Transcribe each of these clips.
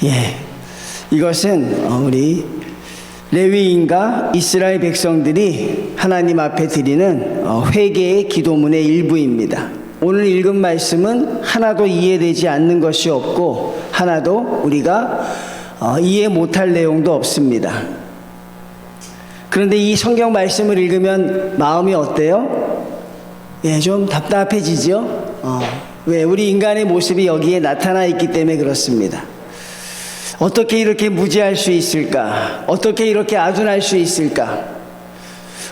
예, 이것은 우리 레위인과 이스라엘 백성들이 하나님 앞에 드리는 회개의 기도문의 일부입니다. 오늘 읽은 말씀은 하나도 이해되지 않는 것이 없고 하나도 우리가 이해 못할 내용도 없습니다. 그런데 이 성경 말씀을 읽으면 마음이 어때요? 예, 좀 답답해지죠? 왜? 우리 인간의 모습이 여기에 나타나 있기 때문에 그렇습니다. 어떻게 이렇게 무지할 수 있을까? 어떻게 이렇게 아둔할 수 있을까?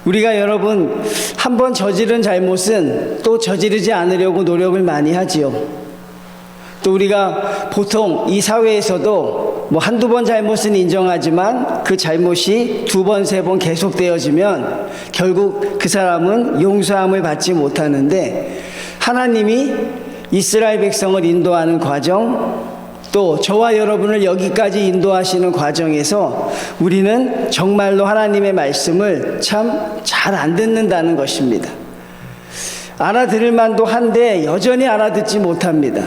우리가 여러분 한번 저지른 잘못은 또 저지르지 않으려고 노력을 많이 하지요. 또 우리가 보통 이 사회에서도 뭐 한두 번 잘못은 인정하지만 그 잘못이 두 번, 세 번 계속되어지면 결국 그 사람은 용서함을 받지 못하는데, 하나님이 이스라엘 백성을 인도하는 과정, 또 저와 여러분을 여기까지 인도하시는 과정에서 우리는 정말로 하나님의 말씀을 참 잘 안 듣는다는 것입니다. 알아들을 만도 한데 여전히 알아듣지 못합니다.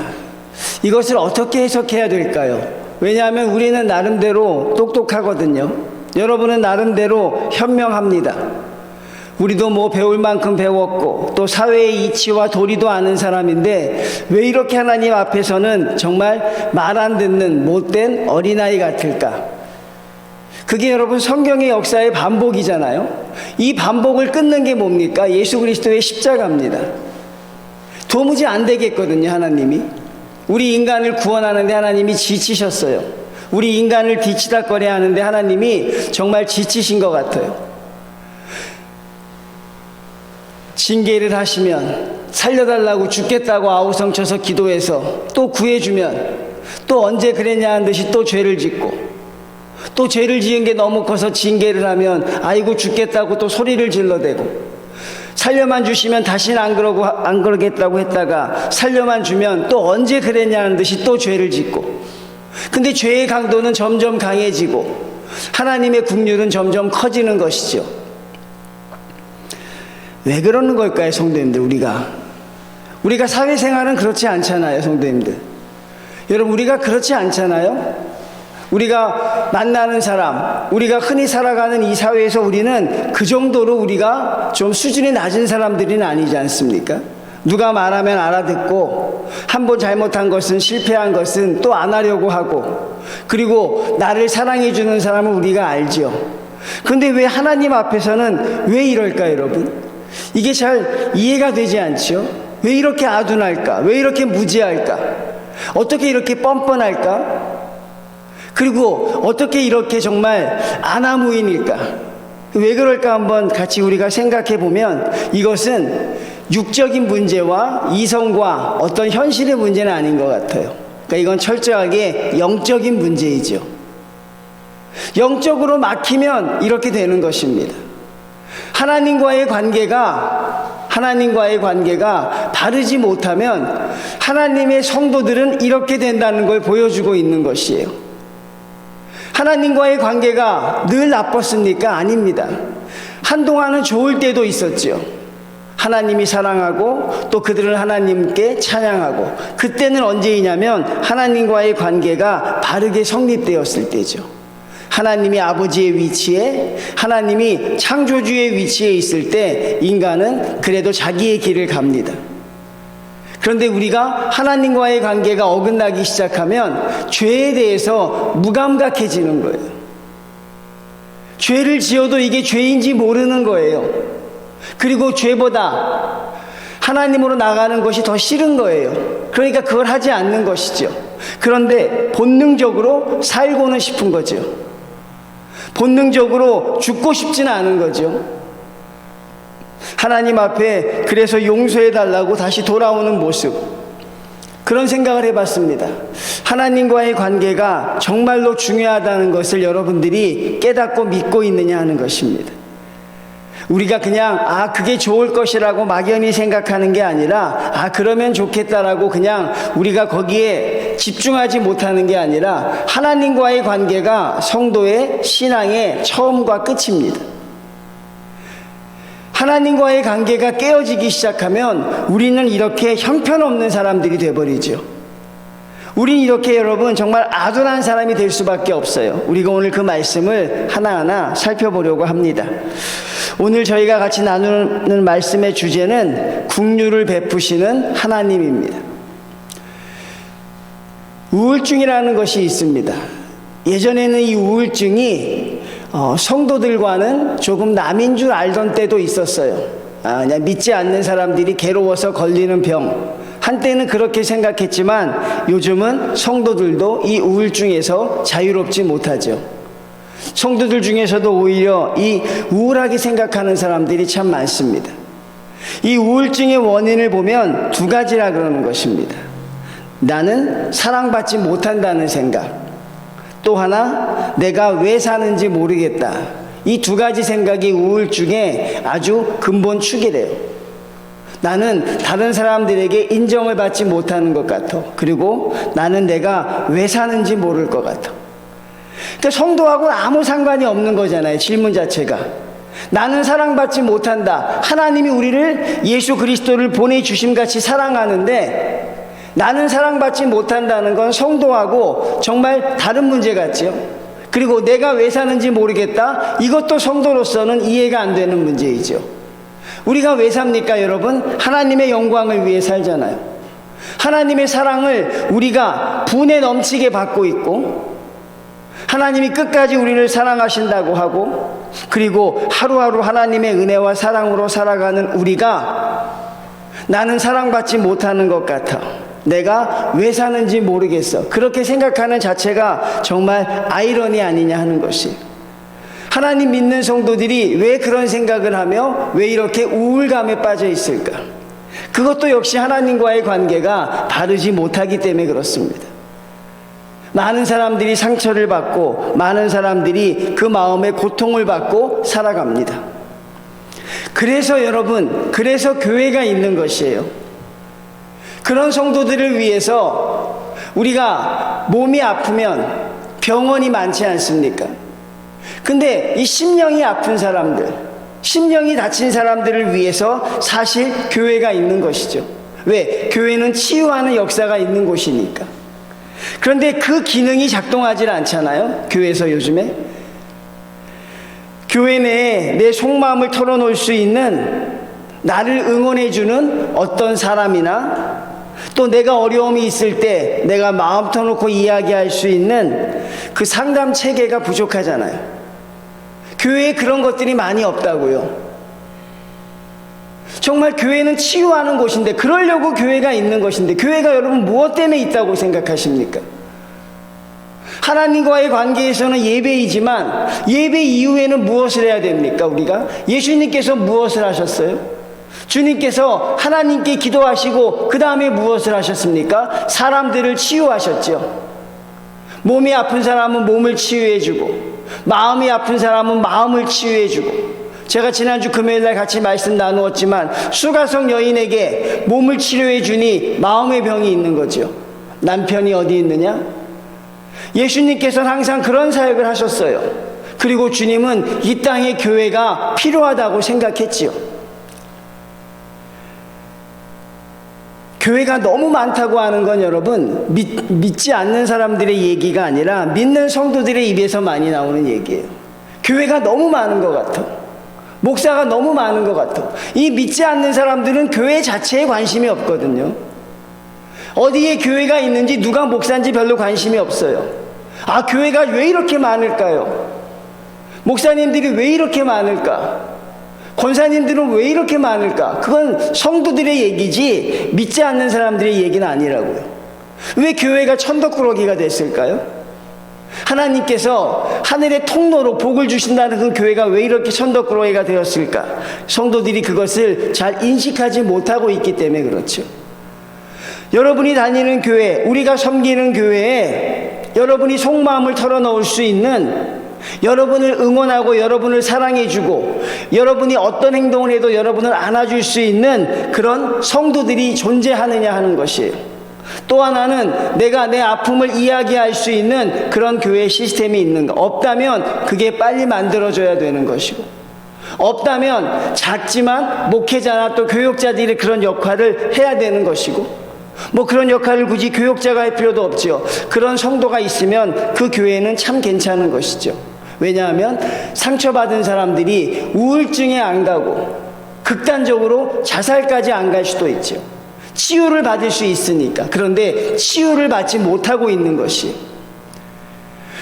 이것을 어떻게 해석해야 될까요? 왜냐하면 우리는 나름대로 똑똑하거든요. 여러분은 나름대로 현명합니다. 우리도 뭐 배울 만큼 배웠고 또 사회의 이치와 도리도 아는 사람인데 왜 이렇게 하나님 앞에서는 정말 말 안 듣는 못된 어린아이 같을까? 그게 여러분 성경의 역사의 반복이잖아요. 이 반복을 끊는 게 뭡니까? 예수 그리스도의 십자가입니다. 도무지 안 되겠거든요. 하나님이 우리 인간을 구원하는데 하나님이 지치셨어요. 우리 인간을 뒤치다꺼리 하는데 하나님이 정말 지치신 것 같아요. 징계를 하시면 살려달라고 죽겠다고 아우성쳐서 기도해서 또 구해주면 또 언제 그랬냐 한 듯이 또 죄를 짓고, 또 죄를 지은 게 너무 커서 징계를 하면 아이고 죽겠다고 또 소리를 질러대고, 살려만 주시면 다시는 안 그러겠다고 했다가 살려만 주면 또 언제 그랬냐는 듯이 또 죄를 짓고, 근데 죄의 강도는 점점 강해지고 하나님의 국률은 점점 커지는 것이죠. 왜 그러는 걸까요, 성도님들? 우리가 사회생활은 그렇지 않잖아요, 성도님들. 여러분, 우리가 그렇지 않잖아요. 우리가 만나는 사람, 우리가 흔히 살아가는 이 사회에서 우리는 그 정도로 우리가 좀 수준이 낮은 사람들은 아니지 않습니까? 누가 말하면 알아듣고, 한 번 잘못한 것은, 실패한 것은 또 안 하려고 하고, 그리고 나를 사랑해 주는 사람은 우리가 알죠. 그런데 왜 하나님 앞에서는 왜 이럴까요, 여러분? 이게 잘 이해가 되지 않죠? 왜 이렇게 아둔할까? 왜 이렇게 무지할까? 어떻게 이렇게 뻔뻔할까? 그리고 어떻게 이렇게 정말 아나무인일까? 왜 그럴까 한번 같이 우리가 생각해 보면, 이것은 육적인 문제와 이성과 어떤 현실의 문제는 아닌 것 같아요. 그러니까 이건 철저하게 영적인 문제이죠. 영적으로 막히면 이렇게 되는 것입니다. 하나님과의 관계가 바르지 못하면 하나님의 성도들은 이렇게 된다는 걸 보여주고 있는 것이에요. 하나님과의 관계가 늘 나빴습니까? 아닙니다. 한동안은 좋을 때도 있었죠. 하나님이 사랑하고 또 그들은 하나님께 찬양하고, 그때는 언제이냐면 하나님과의 관계가 바르게 성립되었을 때죠. 하나님이 아버지의 위치에, 하나님이 창조주의 위치에 있을 때 인간은 그래도 자기의 길을 갑니다. 그런데 우리가 하나님과의 관계가 어긋나기 시작하면 죄에 대해서 무감각해지는 거예요. 죄를 지어도 이게 죄인지 모르는 거예요. 그리고 죄보다 하나님으로 나가는 것이 더 싫은 거예요. 그러니까 그걸 하지 않는 것이죠. 그런데 본능적으로 살고는 싶은 거죠. 본능적으로 죽고 싶지는 않은 거죠. 하나님 앞에 그래서 용서해달라고 다시 돌아오는 모습, 그런 생각을 해봤습니다. 하나님과의 관계가 정말로 중요하다는 것을 여러분들이 깨닫고 믿고 있느냐 하는 것입니다. 우리가 그냥 그게 좋을 것이라고 막연히 생각하는 게 아니라 그러면 좋겠다라고 그냥 우리가 거기에 집중하지 못하는 게 아니라, 하나님과의 관계가 성도의 신앙의 처음과 끝입니다. 하나님과의 관계가 깨어지기 시작하면 우리는 이렇게 형편없는 사람들이 돼버리죠. 우린 이렇게 여러분 정말 아둔한 사람이 될 수밖에 없어요. 우리가 오늘 그 말씀을 하나하나 살펴보려고 합니다. 오늘 저희가 같이 나누는 말씀의 주제는 긍휼을 베푸시는 하나님입니다. 우울증이라는 것이 있습니다. 예전에는 이 우울증이 성도들과는 조금 남인 줄 알던 때도 있었어요. 그냥 믿지 않는 사람들이 괴로워서 걸리는 병. 한때는 그렇게 생각했지만 요즘은 성도들도 이 우울증에서 자유롭지 못하죠. 성도들 중에서도 오히려 이 우울하게 생각하는 사람들이 참 많습니다. 이 우울증의 원인을 보면 두 가지라 그러는 것입니다. 나는 사랑받지 못한다는 생각, 또 하나 내가 왜 사는지 모르겠다. 이 두 가지 생각이 우울증의 아주 근본 축이래요. 나는 다른 사람들에게 인정을 받지 못하는 것 같아. 그리고 나는 내가 왜 사는지 모를 것 같아. 그러니까 성도하고는 아무 상관이 없는 거잖아요. 질문 자체가. 나는 사랑받지 못한다. 하나님이 우리를 예수 그리스도를 보내주심같이 사랑하는데 나는 사랑받지 못한다는 건 성도하고 정말 다른 문제 같죠. 그리고 내가 왜 사는지 모르겠다. 이것도 성도로서는 이해가 안 되는 문제이죠. 우리가 왜 삽니까, 여러분? 하나님의 영광을 위해 살잖아요. 하나님의 사랑을 우리가 분에 넘치게 받고 있고, 하나님이 끝까지 우리를 사랑하신다고 하고, 그리고 하루하루 하나님의 은혜와 사랑으로 살아가는 우리가 나는 사랑받지 못하는 것 같아. 내가 왜 사는지 모르겠어. 그렇게 생각하는 자체가 정말 아이러니 아니냐 하는 것이. 하나님 믿는 성도들이 왜 그런 생각을 하며 왜 이렇게 우울감에 빠져 있을까? 그것도 역시 하나님과의 관계가 바르지 못하기 때문에 그렇습니다. 많은 사람들이 상처를 받고 많은 사람들이 그 마음에 고통을 받고 살아갑니다. 그래서 여러분, 그래서 교회가 있는 것이에요. 그런 성도들을 위해서 우리가 몸이 아프면 병원이 많지 않습니까? 근데 이 심령이 아픈 사람들, 심령이 다친 사람들을 위해서 사실 교회가 있는 것이죠. 왜? 교회는 치유하는 역사가 있는 곳이니까. 그런데 그 기능이 작동하지 않잖아요, 교회에서 요즘에. 교회 내에 내 속마음을 털어놓을 수 있는, 나를 응원해주는 어떤 사람이나 또 내가 어려움이 있을 때 내가 마음 터놓고 이야기할 수 있는 그 상담 체계가 부족하잖아요. 교회에 그런 것들이 많이 없다고요. 정말 교회는 치유하는 곳인데, 그러려고 교회가 있는 것인데, 교회가 여러분 무엇 때문에 있다고 생각하십니까? 하나님과의 관계에서는 예배이지만 예배 이후에는 무엇을 해야 됩니까? 우리가 예수님께서 무엇을 하셨어요? 주님께서 하나님께 기도하시고 그 다음에 무엇을 하셨습니까? 사람들을 치유하셨죠. 몸이 아픈 사람은 몸을 치유해주고, 마음이 아픈 사람은 마음을 치유해주고, 제가 지난주 금요일날 같이 말씀 나누었지만 수가성 여인에게 몸을 치료해주니 마음의 병이 있는 거죠. 남편이 어디 있느냐? 예수님께서는 항상 그런 사역을 하셨어요. 그리고 주님은 이 땅에 교회가 필요하다고 생각했지요. 교회가 너무 많다고 하는 건 여러분, 믿지 않는 사람들의 얘기가 아니라 믿는 성도들의 입에서 많이 나오는 얘기예요. 교회가 너무 많은 것 같아. 목사가 너무 많은 것 같아. 이 믿지 않는 사람들은 교회 자체에 관심이 없거든요. 어디에 교회가 있는지 누가 목사인지 별로 관심이 없어요. 아, 교회가 왜 이렇게 많을까요? 목사님들이 왜 이렇게 많을까? 권사님들은 왜 이렇게 많을까? 그건 성도들의 얘기지 믿지 않는 사람들의 얘기는 아니라고요. 왜 교회가 천덕꾸러기가 됐을까요? 하나님께서 하늘의 통로로 복을 주신다는 그 교회가 왜 이렇게 천덕꾸러기가 되었을까? 성도들이 그것을 잘 인식하지 못하고 있기 때문에 그렇죠. 여러분이 다니는 교회, 우리가 섬기는 교회에 여러분이 속마음을 털어놓을 수 있는, 여러분을 응원하고 여러분을 사랑해주고 여러분이 어떤 행동을 해도 여러분을 안아줄 수 있는 그런 성도들이 존재하느냐 하는 것이에요. 또 하나는 내가 내 아픔을 이야기할 수 있는 그런 교회 시스템이 있는가? 없다면 그게 빨리 만들어져야 되는 것이고, 없다면 작지만 목회자나 또 교육자들이 그런 역할을 해야 되는 것이고, 뭐 그런 역할을 굳이 교역자가 할 필요도 없죠. 그런 성도가 있으면 그 교회는 참 괜찮은 것이죠. 왜냐하면 상처받은 사람들이 우울증에 안 가고 극단적으로 자살까지 안 갈 수도 있죠. 치유를 받을 수 있으니까. 그런데 치유를 받지 못하고 있는 것이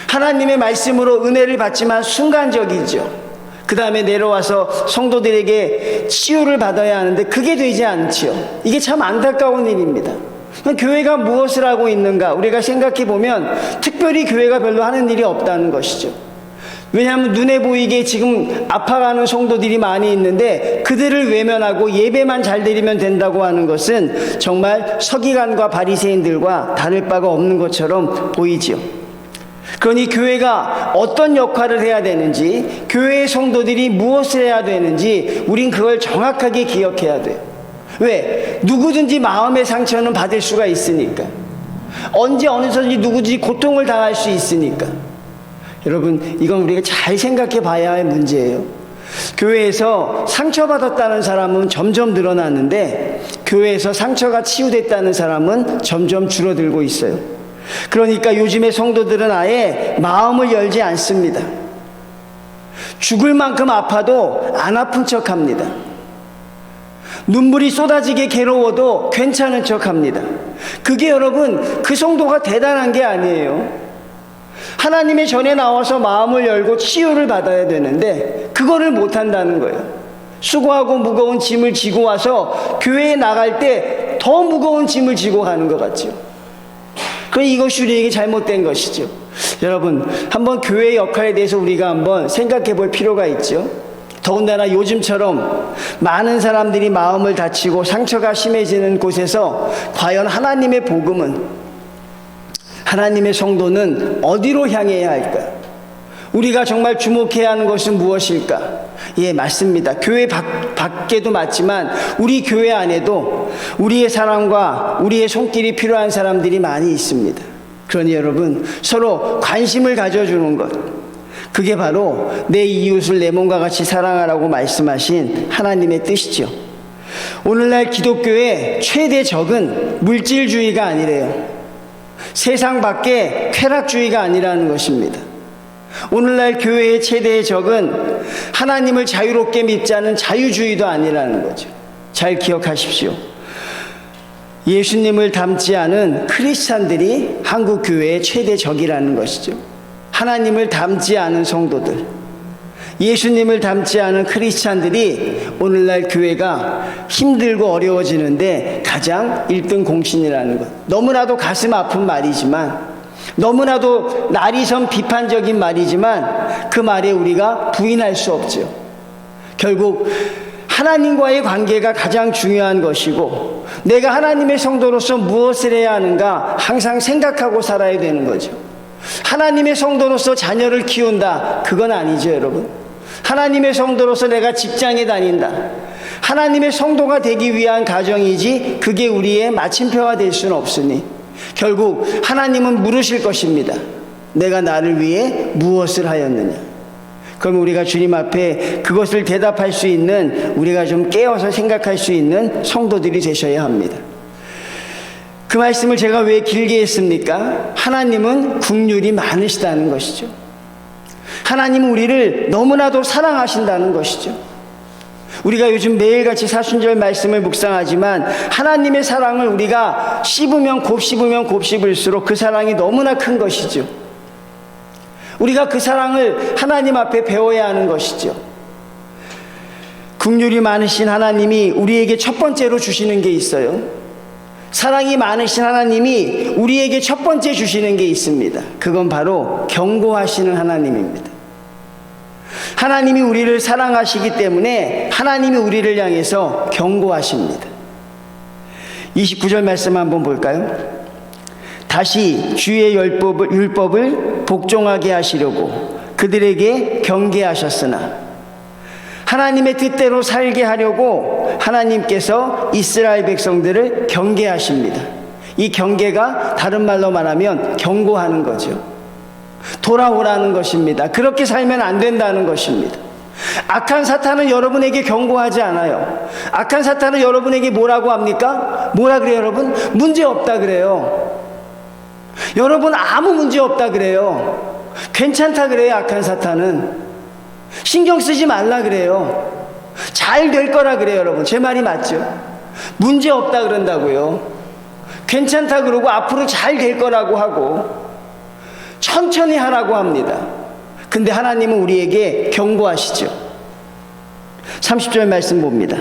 하나님의 말씀으로 은혜를 받지만 순간적이죠. 그 다음에 내려와서 성도들에게 치유를 받아야 하는데 그게 되지 않죠. 이게 참 안타까운 일입니다. 교회가 무엇을 하고 있는가 우리가 생각해 보면 특별히 교회가 별로 하는 일이 없다는 것이죠. 왜냐하면 눈에 보이게 지금 아파가는 성도들이 많이 있는데 그들을 외면하고 예배만 잘 드리면 된다고 하는 것은 정말 서기관과 바리새인들과 다를 바가 없는 것처럼 보이지요. 그러니 교회가 어떤 역할을 해야 되는지, 교회의 성도들이 무엇을 해야 되는지 우린 그걸 정확하게 기억해야 돼요. 왜? 누구든지 마음의 상처는 받을 수가 있으니까. 언제 어느서든지 누구든지 고통을 당할 수 있으니까. 여러분, 이건 우리가 잘 생각해 봐야 할 문제예요. 교회에서 상처받았다는 사람은 점점 늘어났는데 교회에서 상처가 치유됐다는 사람은 점점 줄어들고 있어요. 그러니까 요즘의 성도들은 아예 마음을 열지 않습니다. 죽을 만큼 아파도 안 아픈 척합니다. 눈물이 쏟아지게 괴로워도 괜찮은 척합니다. 그게 여러분 그 성도가 대단한 게 아니에요. 하나님의 전에 나와서 마음을 열고 치유를 받아야 되는데 그거를 못한다는 거예요. 수고하고 무거운 짐을 지고 와서 교회에 나갈 때 더 무거운 짐을 지고 가는 것 같죠. 이것이 우리에게 잘못된 것이죠. 여러분, 한번 교회의 역할에 대해서 우리가 한번 생각해 볼 필요가 있죠. 더군다나 요즘처럼 많은 사람들이 마음을 다치고 상처가 심해지는 곳에서 과연 하나님의 복음은, 하나님의 성도는 어디로 향해야 할까? 우리가 정말 주목해야 하는 것은 무엇일까? 예, 맞습니다. 교회 밖에도 맞지만 우리 교회 안에도 우리의 사랑과 우리의 손길이 필요한 사람들이 많이 있습니다. 그러니 여러분, 서로 관심을 가져주는 것, 그게 바로 내 이웃을 내 몸과 같이 사랑하라고 말씀하신 하나님의 뜻이죠. 오늘날 기독교의 최대 적은 물질주의가 아니래요. 세상 밖에 쾌락주의가 아니라는 것입니다. 오늘날 교회의 최대의 적은 하나님을 자유롭게 믿지 않은 자유주의도 아니라는 거죠. 잘 기억하십시오. 예수님을 닮지 않은 크리스찬들이 한국 교회의 최대 적이라는 것이죠. 하나님을 닮지 않은 성도들, 예수님을 닮지 않은 크리스찬들이 오늘날 교회가 힘들고 어려워지는데 가장 1등 공신이라는 것. 너무나도 가슴 아픈 말이지만, 너무나도 날이선 비판적인 말이지만 그 말에 우리가 부인할 수 없죠. 결국 하나님과의 관계가 가장 중요한 것이고 내가 하나님의 성도로서 무엇을 해야 하는가 항상 생각하고 살아야 되는 거죠. 하나님의 성도로서 자녀를 키운다, 그건 아니죠. 여러분, 하나님의 성도로서 내가 직장에 다닌다, 하나님의 성도가 되기 위한 가정이지 그게 우리의 마침표가 될 수는 없으니 결국 하나님은 물으실 것입니다. 내가 나를 위해 무엇을 하였느냐. 그럼 우리가 주님 앞에 그것을 대답할 수 있는, 우리가 좀 깨어서 생각할 수 있는 성도들이 되셔야 합니다. 그 말씀을 제가 왜 길게 했습니까? 하나님은 긍휼이 많으시다는 것이죠. 하나님은 우리를 너무나도 사랑하신다는 것이죠. 우리가 요즘 매일같이 사순절 말씀을 묵상하지만 하나님의 사랑을 우리가 씹으면 곱씹을수록 그 사랑이 너무나 큰 것이죠. 우리가 그 사랑을 하나님 앞에 배워야 하는 것이죠. 긍휼이 많으신 하나님이 우리에게 첫 번째로 주시는 게 있어요. 사랑이 많으신 하나님이 우리에게 첫 번째 주시는 게 있습니다. 그건 바로 경고하시는 하나님입니다. 하나님이 우리를 사랑하시기 때문에 하나님이 우리를 향해서 경고하십니다. 29절 말씀 한번 볼까요? 다시 주의 율법을 복종하게 하시려고 그들에게 경계하셨으나 하나님의 뜻대로 살게 하려고 하나님께서 이스라엘 백성들을 경계하십니다. 이 경계가 다른 말로 말하면 경고하는 거죠. 돌아오라는 것입니다. 그렇게 살면 안 된다는 것입니다. 악한 사탄은 여러분에게 경고하지 않아요. 악한 사탄은 여러분에게 뭐라고 합니까? 뭐라 그래요, 여러분? 문제 없다 그래요. 여러분 아무 문제 없다 그래요. 괜찮다 그래요. 악한 사탄은 신경 쓰지 말라 그래요. 잘 될 거라 그래요. 여러분 제 말이 맞죠? 문제 없다 그런다고요. 괜찮다 그러고 앞으로 잘 될 거라고 하고 천천히 하라고 합니다. 근데 하나님은 우리에게 경고하시죠. 30절 말씀 봅니다.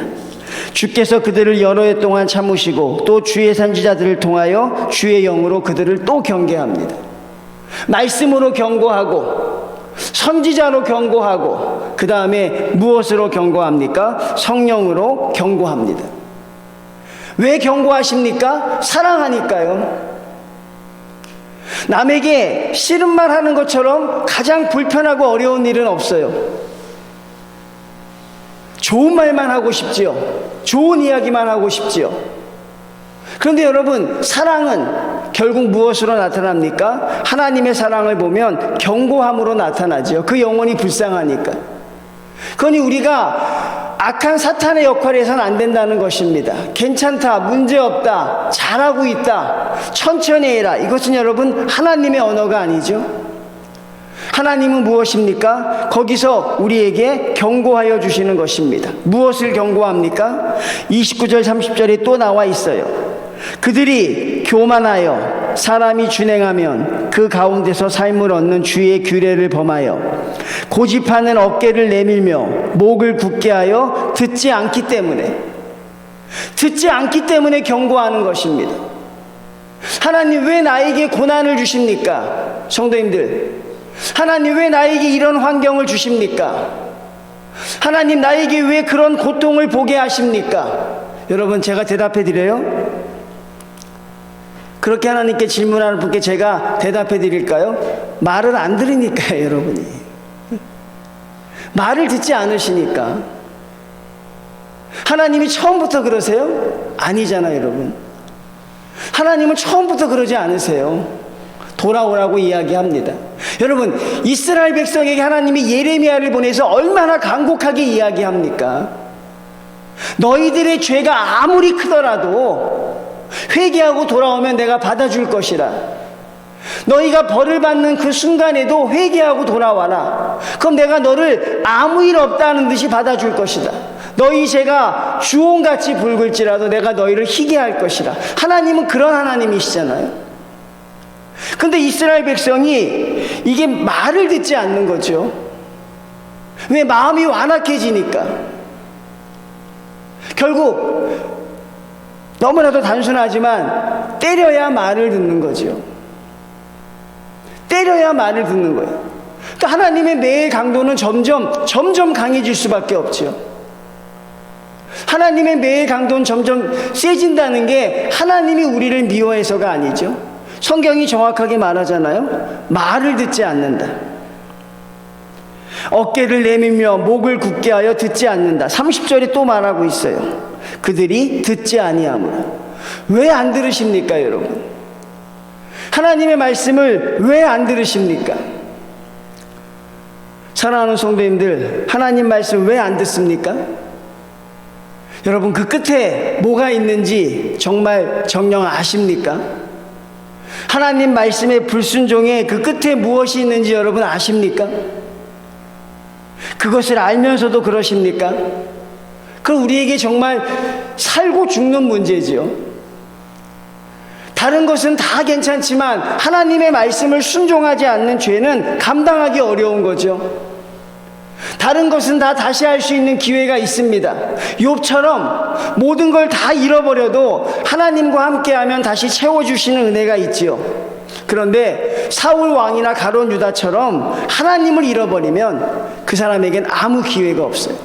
주께서 그들을 여러 해 동안 참으시고 또 주의 선지자들을 통하여 주의 영으로 그들을 또 경계합니다. 말씀으로 경고하고 선지자로 경고하고 그 다음에 무엇으로 경고합니까? 성령으로 경고합니다. 왜 경고하십니까? 사랑하니까요. 남에게 싫은 말 하는 것처럼 가장 불편하고 어려운 일은 없어요. 좋은 말만 하고 싶지요. 좋은 이야기만 하고 싶지요. 그런데 여러분 사랑은 결국 무엇으로 나타납니까? 하나님의 사랑을 보면 경고함으로 나타나죠. 그 영혼이 불쌍하니까. 그러니 우리가 악한 사탄의 역할을 해서는 안 된다는 것입니다. 괜찮다, 문제없다, 잘하고 있다, 천천히 해라. 이것은 여러분 하나님의 언어가 아니죠. 하나님은 무엇입니까? 거기서 우리에게 경고하여 주시는 것입니다. 무엇을 경고합니까? 29절 30절에 또 나와 있어요. 그들이 교만하여 사람이 준행하면 그 가운데서 삶을 얻는 주의 규례를 범하여 고집하는 어깨를 내밀며 목을 굳게 하여 듣지 않기 때문에 경고하는 것입니다. 하나님 왜 나에게 고난을 주십니까? 성도님들, 하나님 왜 나에게 이런 환경을 주십니까? 하나님 나에게 왜 그런 고통을 보게 하십니까? 여러분 제가 대답해 드려요. 그렇게 하나님께 질문하는 분께 제가 대답해 드릴까요? 말을 안 들으니까요. 여러분이 말을 듣지 않으시니까. 하나님이 처음부터 그러세요? 아니잖아요. 여러분 하나님은 처음부터 그러지 않으세요. 돌아오라고 이야기합니다. 여러분 이스라엘 백성에게 하나님이 예레미야를 보내서 얼마나 간곡하게 이야기합니까? 너희들의 죄가 아무리 크더라도 회개하고 돌아오면 내가 받아줄 것이라. 너희가 벌을 받는 그 순간에도 회개하고 돌아와라. 그럼 내가 너를 아무 일 없다는 듯이 받아줄 것이다. 너희 죄가 주홍같이 붉을지라도 내가 너희를 희게 할 것이라. 하나님은 그런 하나님이시잖아요. 근데 이스라엘 백성이 이게 말을 듣지 않는 거죠. 왜? 마음이 완악해지니까. 결국 너무나도 단순하지만 때려야 말을 듣는 거죠. 때려야 말을 듣는 거예요. 그러니까 하나님의 매의 강도는 점점 강해질 수밖에 없죠. 하나님의 매의 강도는 점점 세진다는 게 하나님이 우리를 미워해서가 아니죠. 성경이 정확하게 말하잖아요. 말을 듣지 않는다. 어깨를 내밀며 목을 굳게 하여 듣지 않는다. 30절에 또 말하고 있어요. 그들이 듣지 아니하므로. 왜 안 들으십니까, 여러분? 하나님의 말씀을 왜 안 들으십니까? 사랑하는 성도님들, 하나님 말씀 왜 안 듣습니까? 여러분 그 끝에 뭐가 있는지 정말 정녕 아십니까? 하나님 말씀의 불순종에 그 끝에 무엇이 있는지 여러분 아십니까? 그것을 알면서도 그러십니까? 그럼 우리에게 정말 살고 죽는 문제지요. 다른 것은 다 괜찮지만 하나님의 말씀을 순종하지 않는 죄는 감당하기 어려운 거죠. 다른 것은 다 다시 할 수 있는 기회가 있습니다. 욥처럼 모든 걸 다 잃어버려도 하나님과 함께하면 다시 채워주시는 은혜가 있지요. 그런데 사울 왕이나 가룟 유다처럼 하나님을 잃어버리면 그 사람에겐 아무 기회가 없어요.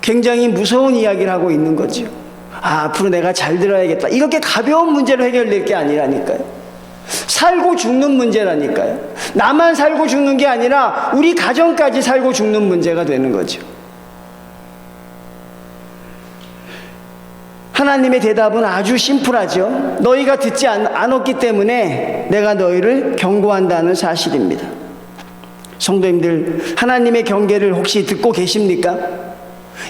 굉장히 무서운 이야기를 하고 있는 거죠. 앞으로 내가 잘 들어야겠다. 이렇게 가벼운 문제로 해결될 게 아니라니까요. 살고 죽는 문제라니까요. 나만 살고 죽는 게 아니라 우리 가정까지 살고 죽는 문제가 되는 거죠. 하나님의 대답은 아주 심플하죠. 너희가 듣지 않았기 때문에 내가 너희를 경고한다는 사실입니다. 성도님들, 하나님의 경계를 혹시 듣고 계십니까?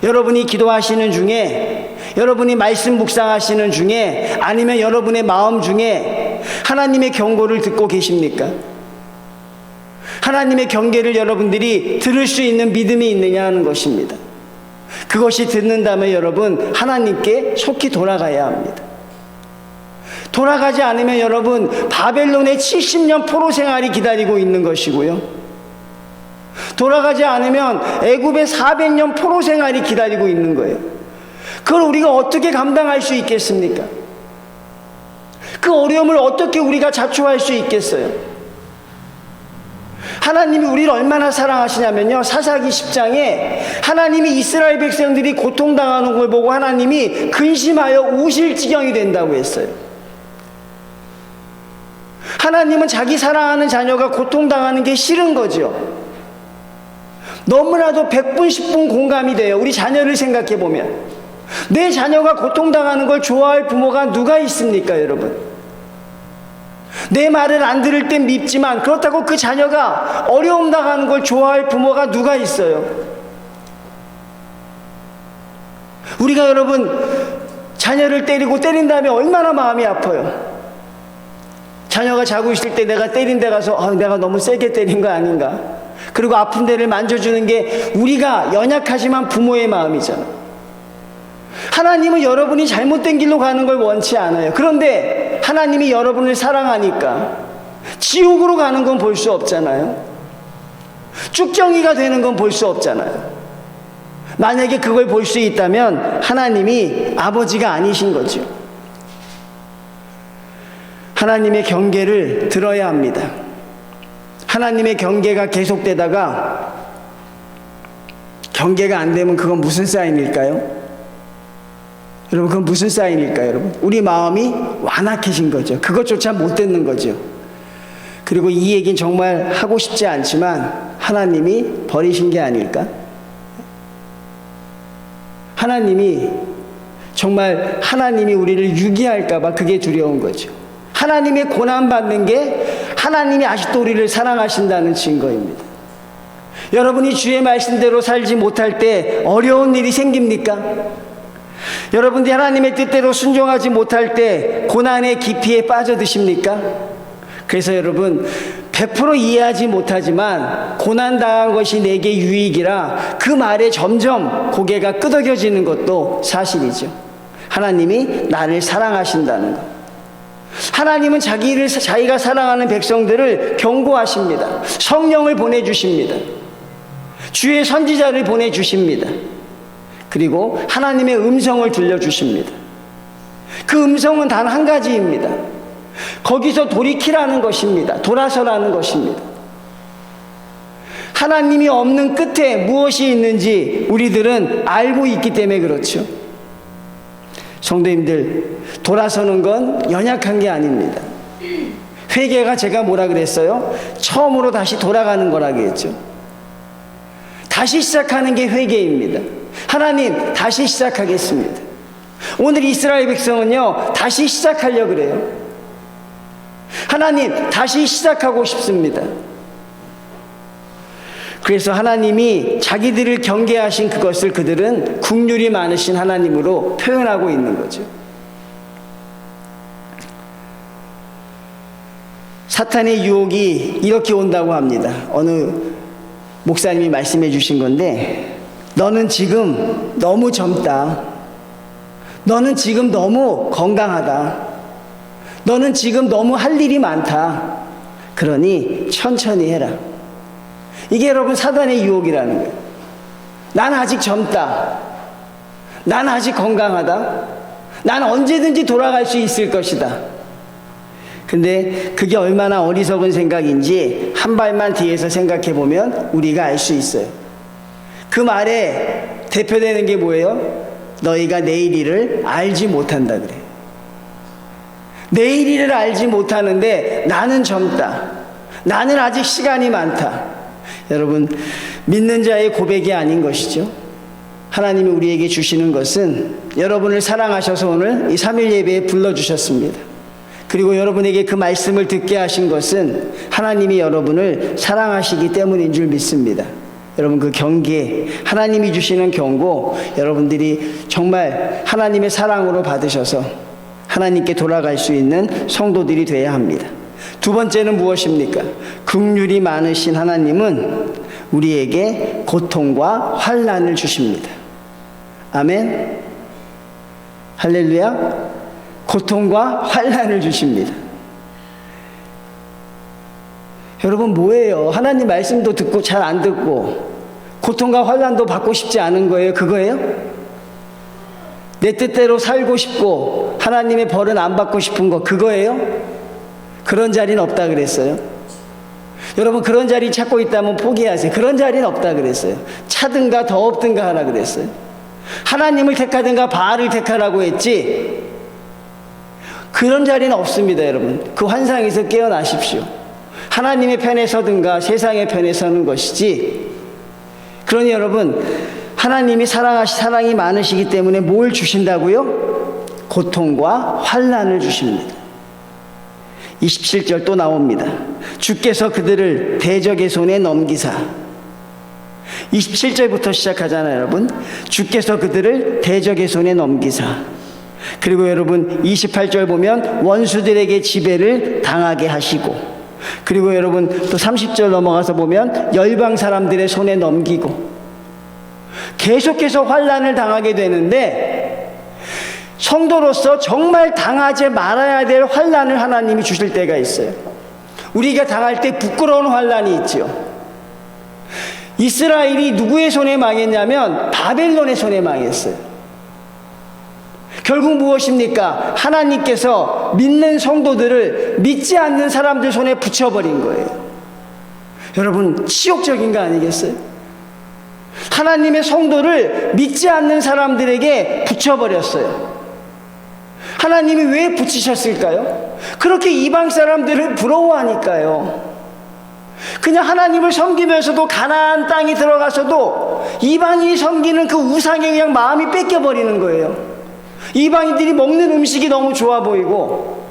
여러분이 기도하시는 중에, 여러분이 말씀 묵상하시는 중에, 아니면 여러분의 마음 중에 하나님의 경고를 듣고 계십니까? 하나님의 경계를 여러분들이 들을 수 있는 믿음이 있느냐 하는 것입니다. 그것이 듣는다면 여러분, 하나님께 속히 돌아가야 합니다. 돌아가지 않으면 여러분, 바벨론의 70년 포로 생활이 기다리고 있는 것이고요, 돌아가지 않으면 애굽의 400년 포로 생활이 기다리고 있는 거예요. 그걸 우리가 어떻게 감당할 수 있겠습니까? 그 어려움을 어떻게 우리가 자초할 수 있겠어요? 하나님이 우리를 얼마나 사랑하시냐면요, 사사기 10장에 하나님이 이스라엘 백성들이 고통당하는 걸 보고 하나님이 근심하여 우실 지경이 된다고 했어요. 하나님은 자기 사랑하는 자녀가 고통당하는 게 싫은 거죠. 너무나도 100분 10분 공감이 돼요. 우리 자녀를 생각해 보면 내 자녀가 고통당하는 걸 좋아할 부모가 누가 있습니까, 여러분? 내 말을 안 들을 땐 밉지만 그렇다고 그 자녀가 어려움 당하는 걸 좋아할 부모가 누가 있어요? 우리가 여러분 자녀를 때리고 때린 다음에 얼마나 마음이 아파요. 자녀가 자고 있을 때 내가 때린 데 가서 내가 너무 세게 때린 거 아닌가, 그리고 아픈 데를 만져주는 게 우리가 연약하지만 부모의 마음이잖아. 하나님은 여러분이 잘못된 길로 가는 걸 원치 않아요. 그런데 하나님이 여러분을 사랑하니까 지옥으로 가는 건 볼 수 없잖아요. 쭉정이가 되는 건 볼 수 없잖아요. 만약에 그걸 볼 수 있다면 하나님이 아버지가 아니신 거죠. 하나님의 경계를 들어야 합니다. 하나님의 경계가 계속되다가 경계가 안 되면 그건 무슨 사인일까요? 여러분, 그건 무슨 사인일까요? 여러분, 우리 마음이 완악해진 거죠. 그것조차 못 듣는 거죠. 그리고 이 얘기는 정말 하고 싶지 않지만 하나님이 버리신 게 아닐까? 하나님이 정말 하나님이 우리를 유기할까 봐 그게 두려운 거죠. 하나님의 고난받는 게 하나님이 아직도 우리를 사랑하신다는 증거입니다. 여러분이 주의 말씀대로 살지 못할 때 어려운 일이 생깁니까? 여러분들이 하나님의 뜻대로 순종하지 못할 때 고난의 깊이에 빠져드십니까? 그래서 여러분, 100% 이해하지 못하지만 고난당한 것이 내게 유익이라 그 말에 점점 고개가 끄덕여지는 것도 사실이죠. 하나님이 나를 사랑하신다는 것. 하나님은 자기가 사랑하는 백성들을 경고하십니다. 성령을 보내주십니다. 주의 선지자를 보내주십니다. 그리고 하나님의 음성을 들려주십니다. 그 음성은 단 한 가지입니다. 거기서 돌이키라는 것입니다. 돌아서라는 것입니다. 하나님이 없는 끝에 무엇이 있는지 우리들은 알고 있기 때문에 그렇죠. 성도님들, 돌아서는 건 연약한 게 아닙니다. 회개가 제가 뭐라 그랬어요? 처음으로 다시 돌아가는 거라고 했죠. 다시 시작하는 게 회개입니다. 하나님, 다시 시작하겠습니다. 오늘 이스라엘 백성은요, 다시 시작하려고 그래요. 하나님, 다시 시작하고 싶습니다. 그래서 하나님이 자기들을 경계하신 그것을 그들은 긍휼이 많으신 하나님으로 표현하고 있는 거죠. 사탄의 유혹이 이렇게 온다고 합니다. 어느 목사님이 말씀해 주신 건데, 너는 지금 너무 젊다. 너는 지금 너무 건강하다. 너는 지금 너무 할 일이 많다. 그러니 천천히 해라. 이게 여러분 사단의 유혹이라는 거예요. 난 아직 젊다. 난 아직 건강하다. 난 언제든지 돌아갈 수 있을 것이다. 근데 그게 얼마나 어리석은 생각인지 한 발만 뒤에서 생각해 보면 우리가 알 수 있어요. 그 말에 대표되는 게 뭐예요? 너희가 내일 일을 알지 못한다 그래. 내일 일을 알지 못하는데 나는 젊다. 나는 아직 시간이 많다. 여러분, 믿는 자의 고백이 아닌 것이죠. 하나님이 우리에게 주시는 것은 여러분을 사랑하셔서 오늘 이 3일 예배에 불러주셨습니다. 그리고 여러분에게 그 말씀을 듣게 하신 것은 하나님이 여러분을 사랑하시기 때문인 줄 믿습니다. 여러분, 그 경계, 하나님이 주시는 경고, 여러분들이 정말 하나님의 사랑으로 받으셔서 하나님께 돌아갈 수 있는 성도들이 되어야 합니다. 두 번째는 무엇입니까? 긍휼이 많으신 하나님은 우리에게 고통과 환난을 주십니다. 아멘. 할렐루야. 고통과 환난을 주십니다. 여러분, 뭐예요? 하나님 말씀도 듣고 잘 안 듣고 고통과 환난도 받고 싶지 않은 거예요? 그거예요? 내 뜻대로 살고 싶고 하나님의 벌은 안 받고 싶은 거, 그거예요? 그런 자리는 없다 그랬어요. 여러분, 그런 자리 찾고 있다면 포기하세요. 그런 자리는 없다 그랬어요. 차든가 더 없든가 하라 그랬어요. 하나님을 택하든가 바알을 택하라고 했지, 그런 자리는 없습니다. 여러분, 그 환상에서 깨어나십시오. 하나님의 편에 서든가 세상의 편에 서는 것이지. 그러니 여러분, 하나님이 사랑이 많으시기 때문에 뭘 주신다고요? 고통과 환난을 주십니다. 27절 또 나옵니다. 주께서 그들을 대적의 손에 넘기사. 27절부터 시작하잖아요, 여러분. 주께서 그들을 대적의 손에 넘기사. 그리고 여러분 28절 보면 원수들에게 지배를 당하게 하시고, 그리고 여러분 또 30절 넘어가서 보면 열방 사람들의 손에 넘기고, 계속해서 환난을 당하게 되는데, 성도로서 정말 당하지 말아야 될 환난을 하나님이 주실 때가 있어요. 우리가 당할 때 부끄러운 환난이 있죠. 이스라엘이 누구의 손에 망했냐면 바벨론의 손에 망했어요. 결국 무엇입니까? 하나님께서 믿는 성도들을 믿지 않는 사람들 손에 붙여버린 거예요. 여러분, 치욕적인 거 아니겠어요? 하나님의 성도를 믿지 않는 사람들에게 붙여버렸어요. 하나님이 왜 붙이셨을까요? 그렇게 이방 사람들을 부러워하니까요. 그냥 하나님을 섬기면서도 가나안 땅에 들어가서도 이방인이 섬기는 그 우상에 그냥 마음이 뺏겨버리는 거예요. 이방인들이 먹는 음식이 너무 좋아 보이고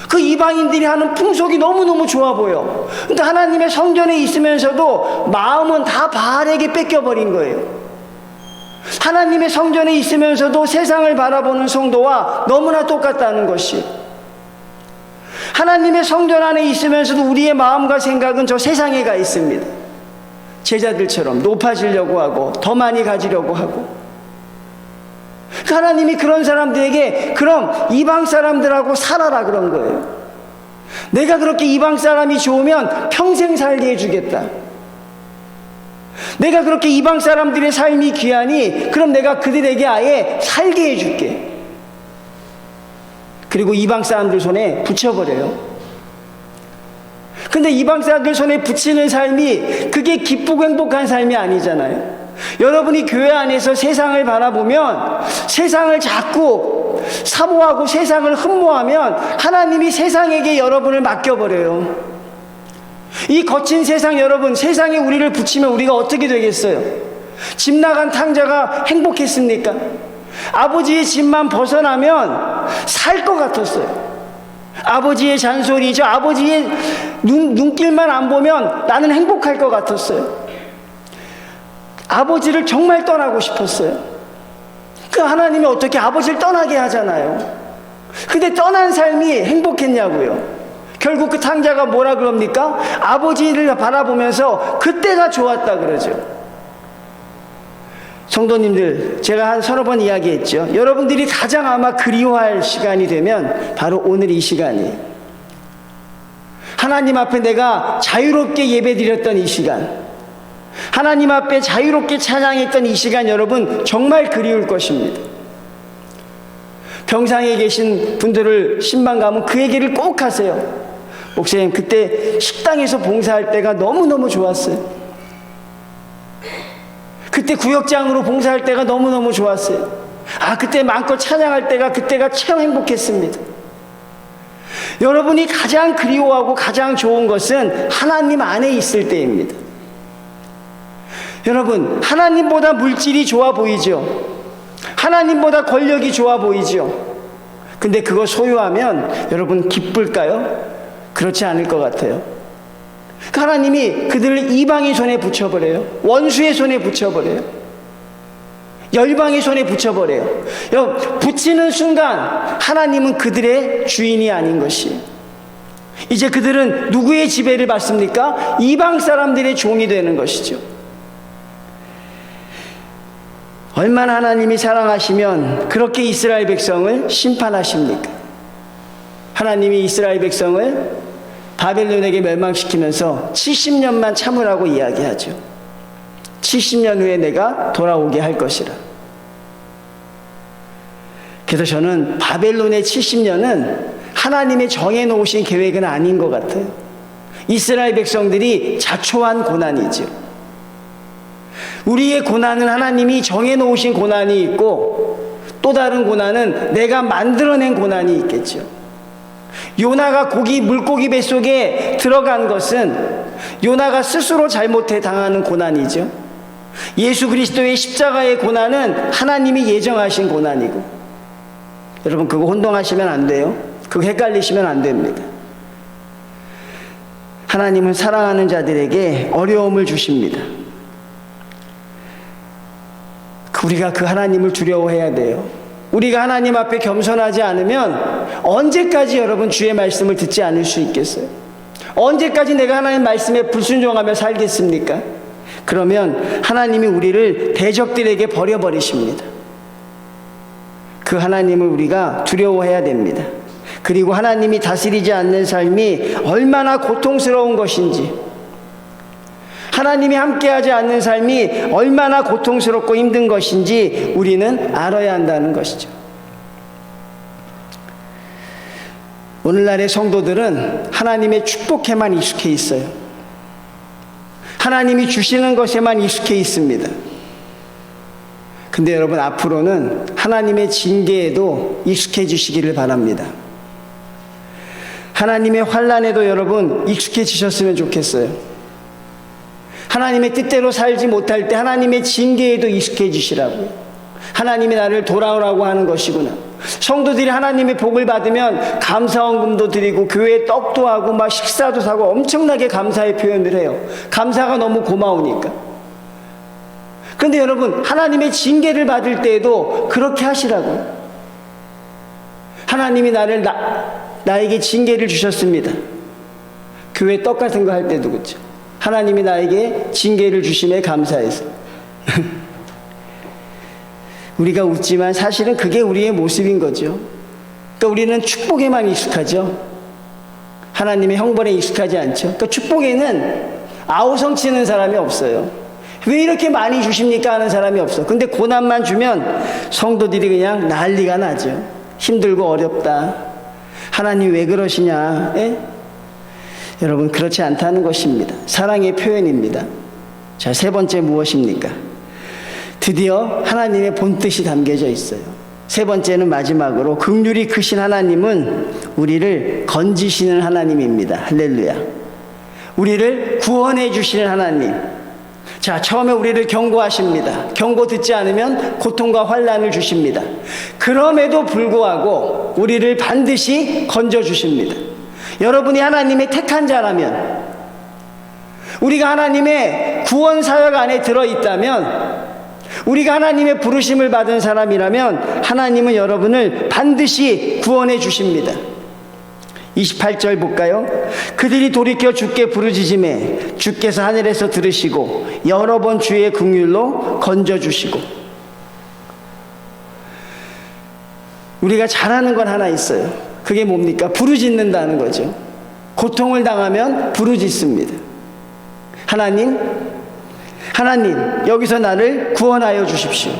그 이방인들이 하는 풍속이 너무너무 좋아 보여. 근데 하나님의 성전에 있으면서도 마음은 다 바알에게 뺏겨버린 거예요. 하나님의 성전에 있으면서도 세상을 바라보는 성도와 너무나 똑같다는 것이, 하나님의 성전 안에 있으면서도 우리의 마음과 생각은 저 세상에 가 있습니다. 제자들처럼 높아지려고 하고 더 많이 가지려고 하고. 하나님이 그런 사람들에게 그럼 이방 사람들하고 살아라 그런 거예요. 내가 그렇게 이방 사람이 좋으면 평생 살게 해주겠다. 내가 그렇게 이방 사람들의 삶이 귀하니 그럼 내가 그들에게 아예 살게 해줄게. 그리고 이방 사람들 손에 붙여버려요. 근데 이방 사람들 손에 붙이는 삶이 그게 기쁘고 행복한 삶이 아니잖아요. 여러분이 교회 안에서 세상을 바라보면, 세상을 자꾸 사모하고 세상을 흠모하면 하나님이 세상에게 여러분을 맡겨버려요. 이 거친 세상, 여러분, 세상에 우리를 붙이면 우리가 어떻게 되겠어요? 집 나간 탕자가 행복했습니까? 아버지의 집만 벗어나면 살 것 같았어요. 아버지의 잔소리죠. 아버지의 눈길만 안 보면 나는 행복할 것 같았어요. 아버지를 정말 떠나고 싶었어요. 그 하나님이 어떻게 아버지를 떠나게 하잖아요. 근데 떠난 삶이 행복했냐고요. 결국 그 탕자가 뭐라 그럽니까? 아버지를 바라보면서 그때가 좋았다 그러죠. 성도님들, 제가 한 서너 번 이야기했죠. 여러분들이 가장 아마 그리워할 시간이 되면 바로 오늘 이 시간이에요. 하나님 앞에 내가 자유롭게 예배드렸던 이 시간, 하나님 앞에 자유롭게 찬양했던 이 시간, 여러분 정말 그리울 것입니다. 병상에 계신 분들을 신방 가면 그 얘기를 꼭 하세요. 목사님, 그때 식당에서 봉사할 때가 너무너무 좋았어요. 그때 구역장으로 봉사할 때가 너무너무 좋았어요. 그때 마음껏 찬양할 때가, 그때가 참 행복했습니다. 여러분이 가장 그리워하고 가장 좋은 것은 하나님 안에 있을 때입니다. 여러분, 하나님보다 물질이 좋아 보이죠? 하나님보다 권력이 좋아 보이죠? 근데 그거 소유하면 여러분 기쁠까요? 그렇지 않을 것 같아요. 하나님이 그들을 이방의 손에 붙여버려요. 원수의 손에 붙여버려요. 열방의 손에 붙여버려요. 붙이는 순간 하나님은 그들의 주인이 아닌 것이에요. 이제 그들은 누구의 지배를 받습니까? 이방 사람들의 종이 되는 것이죠. 얼마나 하나님이 사랑하시면 그렇게 이스라엘 백성을 심판하십니까? 하나님이 이스라엘 백성을 바벨론에게 멸망시키면서 70년만 참으라고 이야기하죠. 70년 후에 내가 돌아오게 할 것이라. 그래서 저는 바벨론의 70년은 하나님의 정해놓으신 계획은 아닌 것 같아요. 이스라엘 백성들이 자초한 고난이죠. 우리의 고난은 하나님이 정해놓으신 고난이 있고, 또 다른 고난은 내가 만들어낸 고난이 있겠죠. 요나가 물고기 뱃속에 들어간 것은 요나가 스스로 잘못해 당하는 고난이죠. 예수 그리스도의 십자가의 고난은 하나님이 예정하신 고난이고, 여러분 그거 혼동하시면 안 돼요. 그거 헷갈리시면 안 됩니다. 하나님은 사랑하는 자들에게 어려움을 주십니다. 우리가 그 하나님을 두려워해야 돼요. 우리가 하나님 앞에 겸손하지 않으면 언제까지 여러분 주의 말씀을 듣지 않을 수 있겠어요? 언제까지 내가 하나님 말씀에 불순종하며 살겠습니까? 그러면 하나님이 우리를 대적들에게 버려버리십니다. 그 하나님을 우리가 두려워해야 됩니다. 그리고 하나님이 다스리지 않는 삶이 얼마나 고통스러운 것인지, 하나님이 함께하지 않는 삶이 얼마나 고통스럽고 힘든 것인지 우리는 알아야 한다는 것이죠. 오늘날의 성도들은 하나님의 축복에만 익숙해 있어요. 하나님이 주시는 것에만 익숙해 있습니다. 근데 여러분 앞으로는 하나님의 징계에도 익숙해지시기를 바랍니다. 하나님의 환난에도 여러분 익숙해지셨으면 좋겠어요. 하나님의 뜻대로 살지 못할 때 하나님의 징계에도 익숙해지시라고요. 하나님이 나를 돌아오라고 하는 것이구나. 성도들이 하나님의 복을 받으면 감사헌금도 드리고 교회에 떡도 하고 막 식사도 사고 엄청나게 감사의 표현을 해요. 감사가 너무 고마우니까. 그런데 여러분 하나님의 징계를 받을 때에도 그렇게 하시라고요. 하나님이 나에게 징계를 주셨습니다. 교회 떡 같은 거 할 때도 그렇죠. 하나님이 나에게 징계를 주심에 감사해서 우리가 웃지만 사실은 그게 우리의 모습인 거죠. 그러니까 우리는 축복에만 익숙하죠. 하나님의 형벌에 익숙하지 않죠. 그러니까 축복에는 아우성치는 사람이 없어요. 왜 이렇게 많이 주십니까 하는 사람이 없어. 근데 고난만 주면 성도들이 그냥 난리가 나죠. 힘들고 어렵다. 하나님 왜 그러시냐. 에? 여러분 그렇지 않다는 것입니다. 사랑의 표현입니다. 자, 세 번째 무엇입니까? 드디어 하나님의 본뜻이 담겨져 있어요. 세 번째는 마지막으로 긍휼이 크신 하나님은 우리를 건지시는 하나님입니다. 할렐루야. 우리를 구원해 주시는 하나님. 자, 처음에 우리를 경고하십니다. 경고 듣지 않으면 고통과 환난을 주십니다. 그럼에도 불구하고 우리를 반드시 건져 주십니다. 여러분이 하나님의 택한 자라면, 우리가 하나님의 구원 사역 안에 들어있다면, 우리가 하나님의 부르심을 받은 사람이라면 하나님은 여러분을 반드시 구원해 주십니다. 28절 볼까요? 그들이 돌이켜 주께 부르짖음에 주께서 하늘에서 들으시고 여러 번 주의 긍휼로 건져주시고. 우리가 잘하는 건 하나 있어요. 그게 뭡니까? 부르짖는다는 거죠. 고통을 당하면 부르짖습니다. 하나님 여기서 나를 구원하여 주십시오.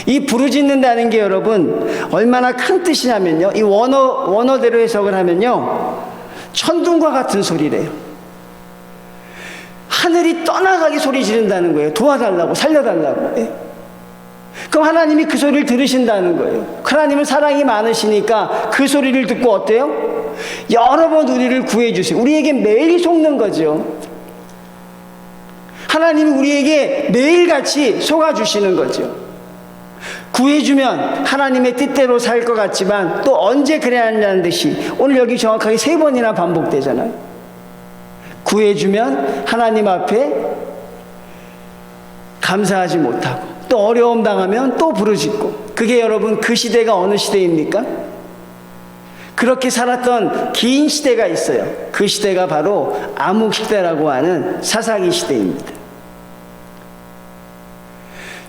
이 부르짖는다는 게 여러분 얼마나 큰 뜻이냐면요, 이 원어대로 해석을 하면요 천둥과 같은 소리래요. 하늘이 떠나가게 소리 지른다는 거예요. 도와달라고, 살려달라고. 예? 그럼 하나님이 그 소리를 들으신다는 거예요. 하나님은 사랑이 많으시니까 그 소리를 듣고 어때요? 여러 번 우리를 구해주세요. 우리에게 매일 속는 거죠. 하나님이 우리에게 매일같이 속아주시는 거죠. 구해주면 하나님의 뜻대로 살 것 같지만 또 언제 그래야 한다는 듯이 오늘 여기 정확하게 3번이나 반복되잖아요. 구해주면 하나님 앞에 감사하지 못하고 또 어려움 당하면 또 부르짖고. 그게 여러분 그 시대가 어느 시대입니까? 그렇게 살았던 긴 시대가 있어요. 그 시대가 바로 암흑시대라고 하는 사사기 시대입니다.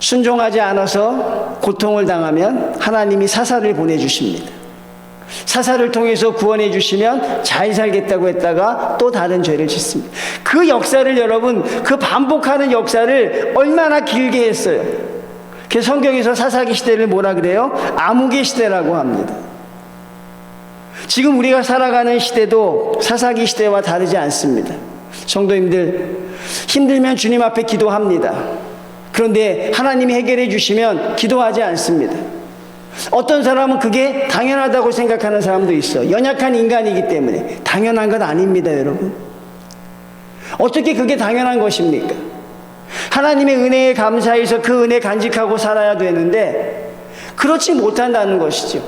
순종하지 않아서 고통을 당하면 하나님이 사사를 보내주십니다. 사사를 통해서 구원해 주시면 잘 살겠다고 했다가 또 다른 죄를 짓습니다. 그 역사를 여러분, 그 반복하는 역사를 얼마나 길게 했어요. 그래서 성경에서 사사기 시대를 뭐라 그래요? 암흑의 시대라고 합니다. 지금 우리가 살아가는 시대도 사사기 시대와 다르지 않습니다. 성도님들, 힘들면 주님 앞에 기도합니다. 그런데 하나님이 해결해 주시면 기도하지 않습니다. 어떤 사람은 그게 당연하다고 생각하는 사람도 있어요. 연약한 인간이기 때문에. 당연한 건 아닙니다, 여러분. 어떻게 그게 당연한 것입니까? 하나님의 은혜에 감사해서 그 은혜 간직하고 살아야 되는데 그렇지 못한다는 것이죠.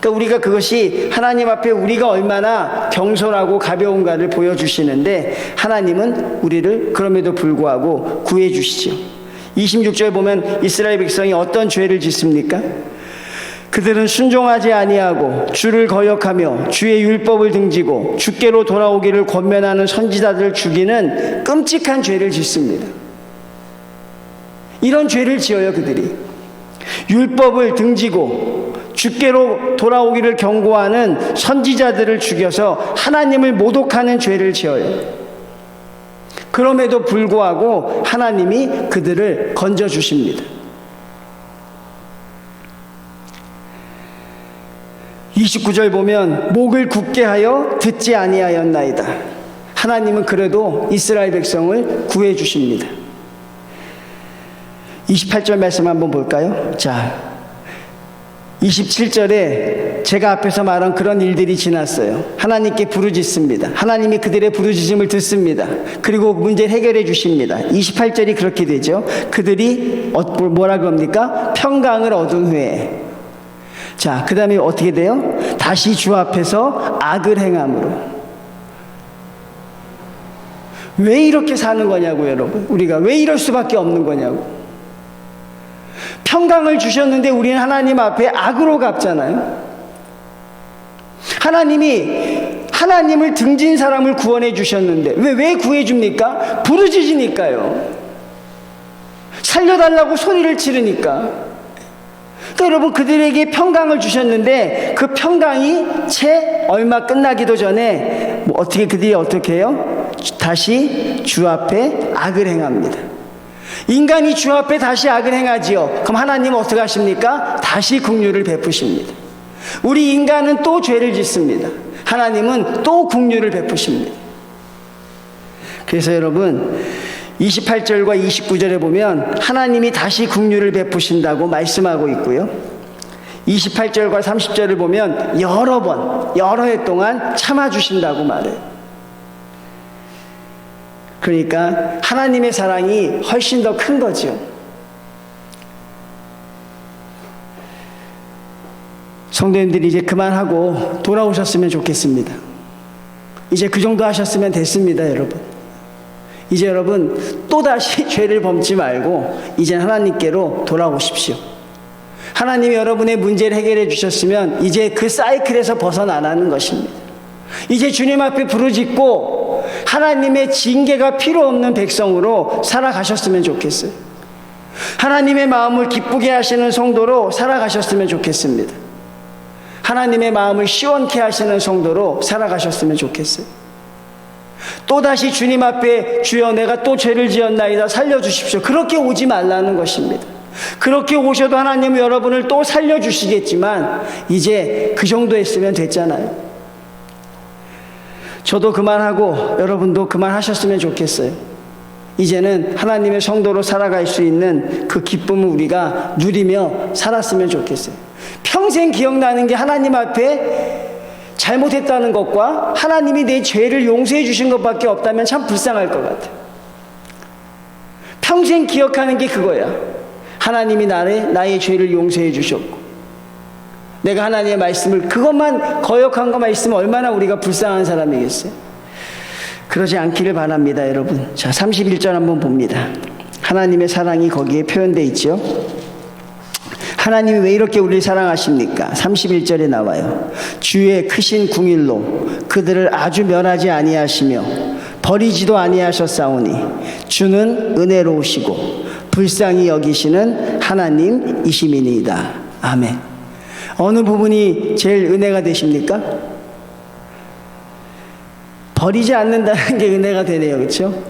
그러니까 우리가 그것이 하나님 앞에 우리가 얼마나 겸손하고 가벼운가를 보여주시는데 하나님은 우리를 그럼에도 불구하고 구해주시죠. 26절 보면 이스라엘 백성이 어떤 죄를 짓습니까? 그들은 순종하지 아니하고 주를 거역하며 주의 율법을 등지고 주께로 돌아오기를 권면하는 선지자들을 죽이는 끔찍한 죄를 짓습니다. 이런 죄를 지어요, 그들이. 율법을 등지고 주께로 돌아오기를 경고하는 선지자들을 죽여서 하나님을 모독하는 죄를 지어요. 그럼에도 불구하고 하나님이 그들을 건져주십니다. 29절 보면 목을 굳게 하여 듣지 아니하였나이다. 하나님은 그래도 이스라엘 백성을 구해주십니다. 28절 말씀 한번 볼까요? 자, 27절에 제가 앞에서 말한 그런 일들이 지났어요. 하나님께 부르짖습니다. 하나님이 그들의 부르짖음을 듣습니다. 그리고 문제를 해결해 주십니다. 28절이 그렇게 되죠. 그들이 뭐라 그럽니까? 평강을 얻은 후에. 자, 그 다음에 어떻게 돼요? 다시 주 앞에서 악을 행함으로. 왜 이렇게 사는 거냐고요, 여러분. 우리가 왜 이럴 수밖에 없는 거냐고. 평강을 주셨는데 우리는 하나님 앞에 악으로 갚잖아요. 하나님이 하나님을 등진 사람을 구원해 주셨는데 왜 구해 줍니까? 부르짖으니까요. 살려달라고 소리를 지르니까. 그러니까 여러분, 그들에게 평강을 주셨는데 그 평강이 채 얼마 끝나기도 전에 그들이 어떻게 해요? 다시 주 앞에 악을 행합니다. 인간이 주 앞에 다시 악을 행하지요. 그럼 하나님은 어떻게 하십니까? 다시 긍휼을 베푸십니다. 우리 인간은 또 죄를 짓습니다. 하나님은 또 긍휼을 베푸십니다. 그래서 여러분, 28절과 29절에 보면 하나님이 다시 긍휼을 베푸신다고 말씀하고 있고요. 28절과 30절을 보면 여러 해 동안 참아주신다고 말해요. 그러니까 하나님의 사랑이 훨씬 더 큰 거죠. 성도님들이 이제 그만하고 돌아오셨으면 좋겠습니다. 이제 그 정도 하셨으면 됐습니다, 여러분. 이제 여러분 또다시 죄를 범치 말고 이제 하나님께로 돌아오십시오. 하나님이 여러분의 문제를 해결해 주셨으면 이제 그 사이클에서 벗어나라는 것입니다. 이제 주님 앞에 부르짖고 하나님의 징계가 필요 없는 백성으로 살아가셨으면 좋겠어요. 하나님의 마음을 기쁘게 하시는 성도로 살아가셨으면 좋겠습니다. 하나님의 마음을 시원케 하시는 성도로 살아가셨으면 좋겠어요. 또다시 주님 앞에 주여 내가 또 죄를 지었나이다 살려주십시오. 그렇게 오지 말라는 것입니다. 그렇게 오셔도 하나님은 여러분을 또 살려주시겠지만 이제 그 정도 했으면 됐잖아요. 저도 그만하고 여러분도 그만하셨으면 좋겠어요. 이제는 하나님의 성도로 살아갈 수 있는 그 기쁨을 우리가 누리며 살았으면 좋겠어요. 평생 기억나는 게 하나님 앞에 잘못했다는 것과 하나님이 내 죄를 용서해 주신 것밖에 없다면 참 불쌍할 것 같아요. 평생 기억하는 게 그거야. 하나님이 나의 죄를 용서해 주셨고, 내가 하나님의 말씀을 그것만 거역한 것만 있으면 얼마나 우리가 불쌍한 사람이겠어요. 그러지 않기를 바랍니다, 여러분. 자, 31절 한번 봅니다. 하나님의 사랑이 거기에 표현되어 있죠. 하나님이 왜 이렇게 우리를 사랑하십니까? 31절에 나와요. 주의 크신 궁일로 그들을 아주 멸하지 아니하시며 버리지도 아니하셨사오니 주는 은혜로우시고 불쌍히 여기시는 하나님이심이니이다. 아멘. 어느 부분이 제일 은혜가 되십니까? 버리지 않는다는 게 은혜가 되네요. 그렇죠?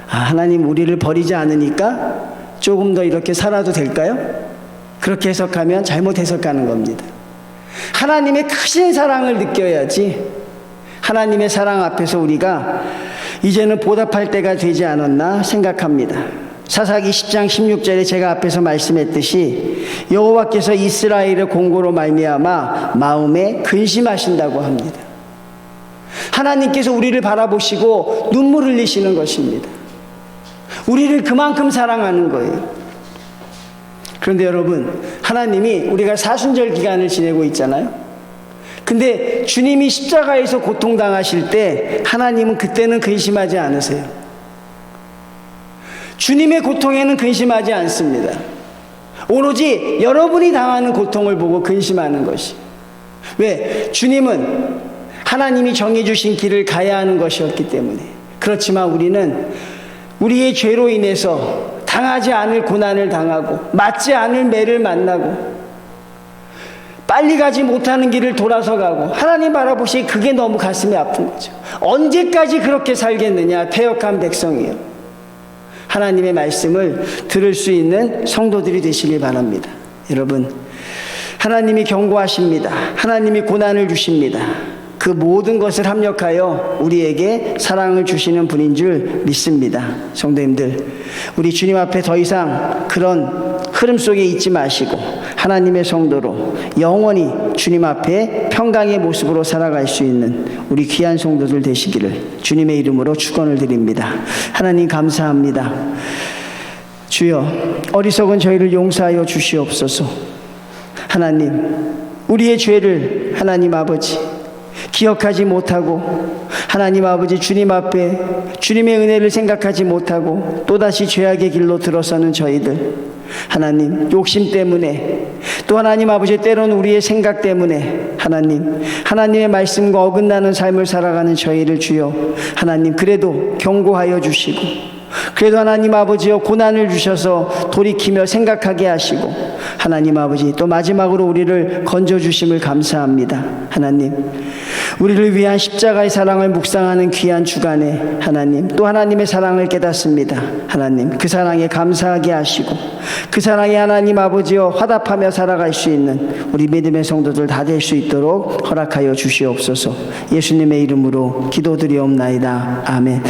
하나님 우리를 버리지 않으니까 조금 더 이렇게 살아도 될까요? 그렇게 해석하면 잘못 해석하는 겁니다. 하나님의 크신 사랑을 느껴야지, 하나님의 사랑 앞에서 우리가 이제는 보답할 때가 되지 않았나 생각합니다. 사사기 10장 16절에 제가 앞에서 말씀했듯이 여호와께서 이스라엘의 공고로 말미암아 마음에 근심하신다고 합니다. 하나님께서 우리를 바라보시고 눈물 흘리시는 것입니다. 우리를 그만큼 사랑하는 거예요. 그런데 여러분, 하나님이 우리가 사순절 기간을 지내고 있잖아요. 근데 주님이 십자가에서 고통당하실 때 하나님은 그때는 근심하지 않으세요. 주님의 고통에는 근심하지 않습니다. 오로지 여러분이 당하는 고통을 보고 근심하는 것이. 왜? 주님은 하나님이 정해주신 길을 가야 하는 것이었기 때문에. 그렇지만 우리는 우리의 죄로 인해서 당하지 않을 고난을 당하고 맞지 않을 매를 만나고 빨리 가지 못하는 길을 돌아서 가고, 하나님 바라보시기에 그게 너무 가슴이 아픈 거죠. 언제까지 그렇게 살겠느냐, 패역한 백성이요. 하나님의 말씀을 들을 수 있는 성도들이 되시길 바랍니다. 여러분, 하나님이 경고하십니다. 하나님이 고난을 주십니다. 그 모든 것을 합력하여 우리에게 사랑을 주시는 분인 줄 믿습니다. 성도님들, 우리 주님 앞에 더 이상 그런 흐름 속에 있지 마시고 하나님의 성도로 영원히 주님 앞에 평강의 모습으로 살아갈 수 있는 우리 귀한 성도들 되시기를 주님의 이름으로 축원을 드립니다. 하나님 감사합니다. 주여, 어리석은 저희를 용서하여 주시옵소서. 하나님, 우리의 죄를 하나님 아버지 기억하지 못하고, 하나님 아버지 주님 앞에 주님의 은혜를 생각하지 못하고 또다시 죄악의 길로 들어서는 저희들, 하나님 욕심 때문에, 또 하나님 아버지 때로는 우리의 생각 때문에 하나님의 말씀과 어긋나는 삶을 살아가는 저희를 주여 하나님 그래도 경고하여 주시고, 그래도 하나님 아버지여 고난을 주셔서 돌이키며 생각하게 하시고, 하나님 아버지 또 마지막으로 우리를 건져주심을 감사합니다. 하나님, 우리를 위한 십자가의 사랑을 묵상하는 귀한 주간에 하나님 또 하나님의 사랑을 깨닫습니다. 하나님, 그 사랑에 감사하게 하시고 그 사랑에 하나님 아버지여 화답하며 살아갈 수 있는 우리 믿음의 성도들 다 될 수 있도록 허락하여 주시옵소서. 예수님의 이름으로 기도드리옵나이다. 아멘.